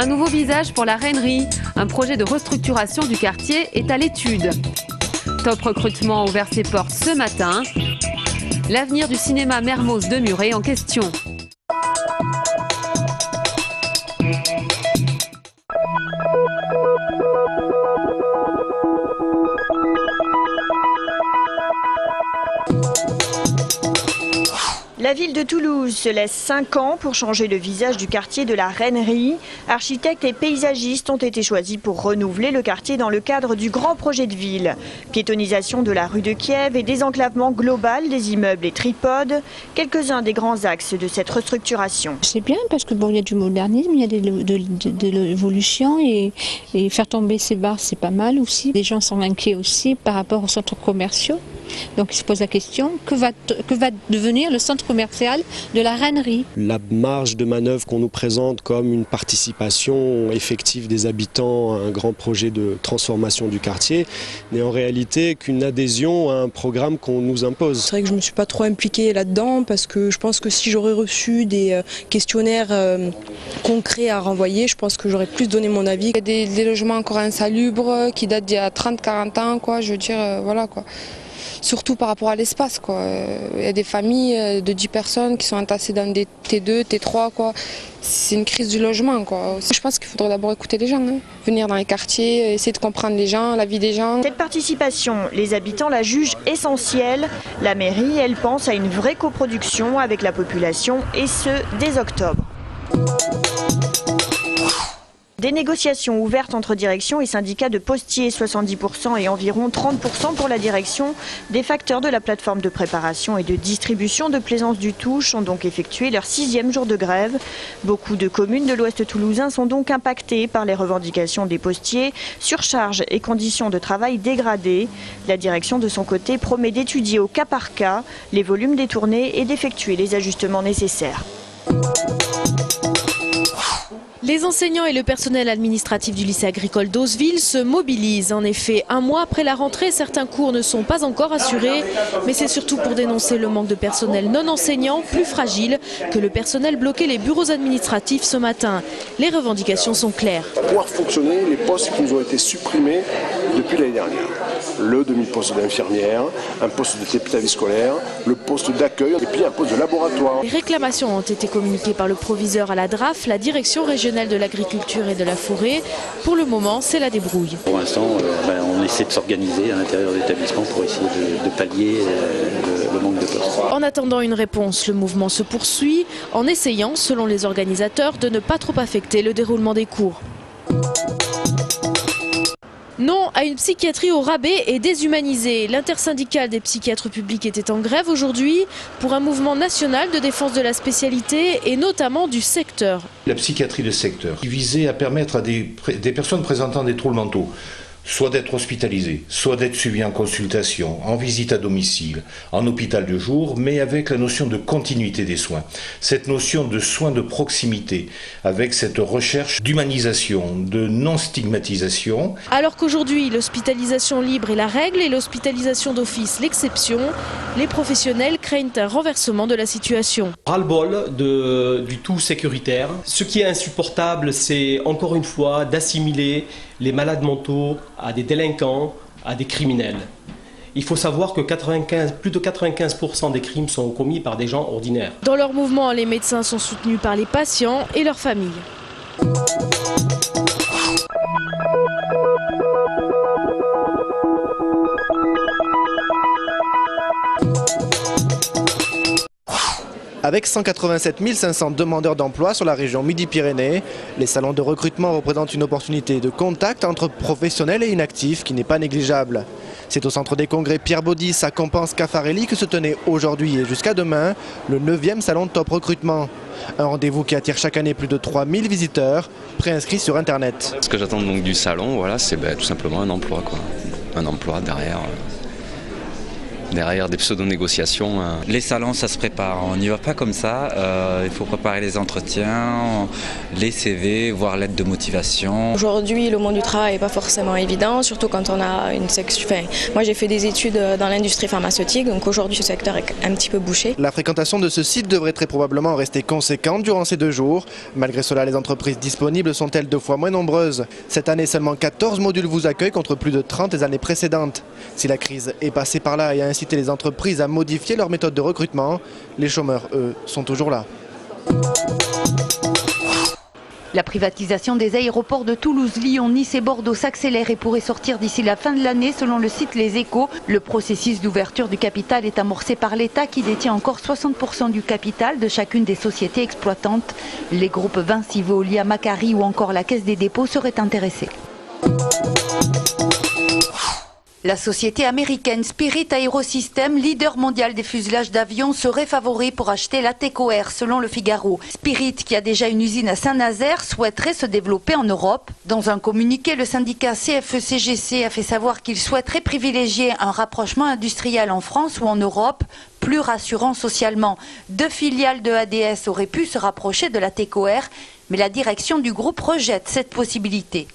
Un nouveau visage pour la Reinerie. Un projet de restructuration du quartier est à l'étude. Top Recrutement a ouvert ses portes ce matin. L'avenir du cinéma Mermoz de Muret en question. La ville de Toulouse se laisse 5 ans pour changer le visage du quartier de la Reinerie. Architectes et paysagistes ont été choisis pour renouveler le quartier dans le cadre du grand projet de ville. Piétonisation de la rue de Kiev et désenclavement global des immeubles et tripodes, quelques-uns des grands axes de cette restructuration. C'est bien parce que il y a du modernisme, il y a de l'évolution et faire tomber ces barres c'est pas mal aussi. Les gens sont inquiets aussi par rapport aux centres commerciaux. Donc ils se posent la question, que va devenir le centre commercial de la Reinerie? La marge de manœuvre qu'on nous présente comme une participation effective des habitants à un grand projet de transformation du quartier n'est en réalité qu'une adhésion à un programme qu'on nous impose. C'est vrai que je ne me suis pas trop impliquée là-dedans parce que je pense que si j'aurais reçu des questionnaires concrets à renvoyer, je pense que j'aurais plus donné mon avis. Il y a des logements encore insalubres qui datent d'il y a 30-40 ans, quoi, je veux dire, voilà quoi. Surtout par rapport à l'espace, quoi. Il y a des familles de 10 personnes qui sont entassées dans des T2, T3, quoi. C'est une crise du logement, quoi. Je pense qu'il faudrait d'abord écouter les gens, hein. Venir dans les quartiers, essayer de comprendre les gens, la vie des gens. Cette participation, les habitants la jugent essentielle. La mairie, elle pense à une vraie coproduction avec la population et ce, dès octobre. Des négociations ouvertes entre direction et syndicats de postiers, 70% et environ 30% pour la direction. Des facteurs de la plateforme de préparation et de distribution de Plaisance du Touche ont donc effectué leur 6e jour de grève. Beaucoup de communes de l'Ouest toulousain sont donc impactées par les revendications des postiers, surcharge et conditions de travail dégradées. La direction de son côté promet d'étudier au cas par cas les volumes détournés et d'effectuer les ajustements nécessaires. Les enseignants et le personnel administratif du lycée agricole d'Auzeville se mobilisent. En effet, un mois après la rentrée, certains cours ne sont pas encore assurés. Mais c'est surtout pour dénoncer le manque de personnel non enseignant, plus fragile, que le personnel bloquait les bureaux administratifs ce matin. Les revendications sont claires. Pour pouvoir fonctionner, les postes qui nous ont été supprimés depuis l'année dernière. Le demi-poste d'infirmière, un poste de TPTAV scolaire, le poste d'accueil et puis un poste de laboratoire. Les réclamations ont été communiquées par le proviseur à la DRAF, la direction régionale de l'agriculture et de la forêt. Pour le moment, c'est la débrouille. Pour l'instant, on essaie de s'organiser à l'intérieur de l'établissement pour essayer de pallier le manque de postes. En attendant une réponse, le mouvement se poursuit en essayant, selon les organisateurs, de ne pas trop affecter le déroulement des cours. Non à une psychiatrie au rabais et déshumanisée. L'intersyndicale des psychiatres publics était en grève aujourd'hui pour un mouvement national de défense de la spécialité et notamment du secteur. La psychiatrie de secteur qui visait à permettre à des personnes présentant des troubles mentaux soit d'être hospitalisées, soit d'être suivies en consultation, en visite à domicile, en hôpital de jour, mais avec la notion de continuité des soins. Cette notion de soins de proximité, avec cette recherche d'humanisation, de non-stigmatisation. Alors qu'aujourd'hui, l'hospitalisation libre est la règle et l'hospitalisation d'office l'exception, les professionnels craignent un renversement de la situation. Ras-le-bol du tout sécuritaire. Ce qui est insupportable, c'est encore une fois d'assimiler les malades mentaux à des délinquants, à des criminels. Il faut savoir que plus de 95% des crimes sont commis par des gens ordinaires. Dans leur mouvement, les médecins sont soutenus par les patients et leurs familles. Avec 187 500 demandeurs d'emploi sur la région Midi-Pyrénées, les salons de recrutement représentent une opportunité de contact entre professionnels et inactifs qui n'est pas négligeable. C'est au centre des congrès Pierre Baudis à Compense-Caffarelli que se tenait aujourd'hui et jusqu'à demain le 9e salon de top recrutement. Un rendez-vous qui attire chaque année plus de 3000 visiteurs préinscrits sur Internet. Ce que j'attends donc du salon, voilà, c'est tout simplement un emploi, quoi. Un emploi derrière. derrière des pseudo-négociations. Les salons, ça se prépare, on n'y va pas comme ça, il faut préparer les entretiens, les CV, voire lettres de motivation. Aujourd'hui, le monde du travail n'est pas forcément évident, surtout quand on a une section... moi j'ai fait des études dans l'industrie pharmaceutique, donc aujourd'hui ce secteur est un petit peu bouché. La fréquentation de ce site devrait très probablement rester conséquente durant ces 2 jours. Malgré cela, les entreprises disponibles sont-elles 2 fois moins nombreuses. Cette année, seulement 14 modules vous accueillent contre plus de 30 les années précédentes. Si la crise est passée par là et a incité les entreprises à modifier leur méthode de recrutement, les chômeurs, eux, sont toujours là. La privatisation des aéroports de Toulouse, Lyon, Nice et Bordeaux s'accélère et pourrait sortir d'ici la fin de l'année selon le site Les Échos. Le processus d'ouverture du capital est amorcé par l'État qui détient encore 60% du capital de chacune des sociétés exploitantes. Les groupes Vinci, Veolia, Macquarie ou encore la Caisse des dépôts seraient intéressés. La société américaine Spirit Aerosystems, leader mondial des fuselages d'avions, serait favori pour acheter la TECOR, selon le Figaro. Spirit, qui a déjà une usine à Saint-Nazaire, souhaiterait se développer en Europe. Dans un communiqué, le syndicat CFE-CGC a fait savoir qu'il souhaiterait privilégier un rapprochement industriel en France ou en Europe, plus rassurant socialement. 2 filiales de ADS auraient pu se rapprocher de la TECOR, mais la direction du groupe rejette cette possibilité.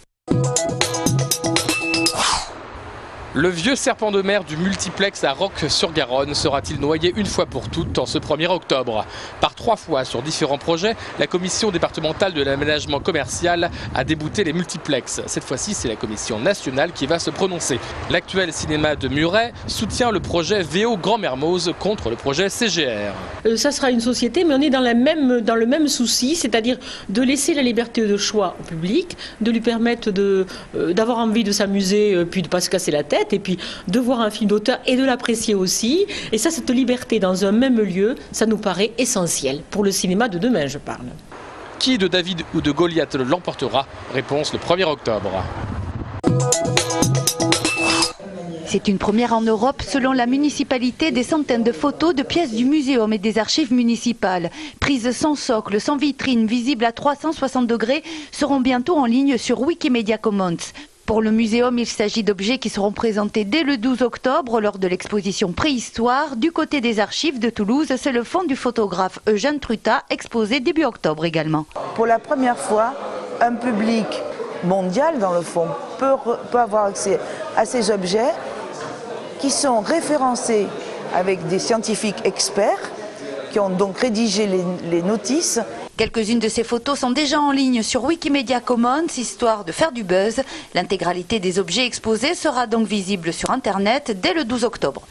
Le vieux serpent de mer du multiplex à Roques-sur-Garonne sera-t-il noyé une fois pour toutes en ce 1er octobre? Par 3 fois sur différents projets, la commission départementale de l'aménagement commercial a débouté les multiplex. Cette fois-ci, c'est la commission nationale qui va se prononcer. L'actuel cinéma de Muret soutient le projet VO Grand Mermoz contre le projet CGR. Ça sera une société, mais on est dans le même souci, c'est-à-dire de laisser la liberté de choix au public, de lui permettre d'avoir envie de s'amuser, puis de ne pas se casser la tête, et puis de voir un film d'auteur et de l'apprécier aussi. Et ça, cette liberté dans un même lieu, ça nous paraît essentiel pour le cinéma de demain, je parle. Qui de David ou de Goliath l'emportera? Réponse le 1er octobre. C'est une première en Europe. Selon la municipalité, des centaines de photos de pièces du muséum et des archives municipales, prises sans socle, sans vitrine, visibles à 360 degrés, seront bientôt en ligne sur Wikimedia Commons. Pour le muséum, il s'agit d'objets qui seront présentés dès le 12 octobre lors de l'exposition Préhistoire. Du côté des archives de Toulouse, c'est le fonds du photographe Eugène Trutat, exposé début octobre également. Pour la première fois, un public mondial, dans le fond, peut avoir accès à ces objets qui sont référencés avec des scientifiques experts qui ont donc rédigé les notices. Quelques-unes de ces photos sont déjà en ligne sur Wikimedia Commons, histoire de faire du buzz. L'intégralité des objets exposés sera donc visible sur Internet dès le 12 octobre.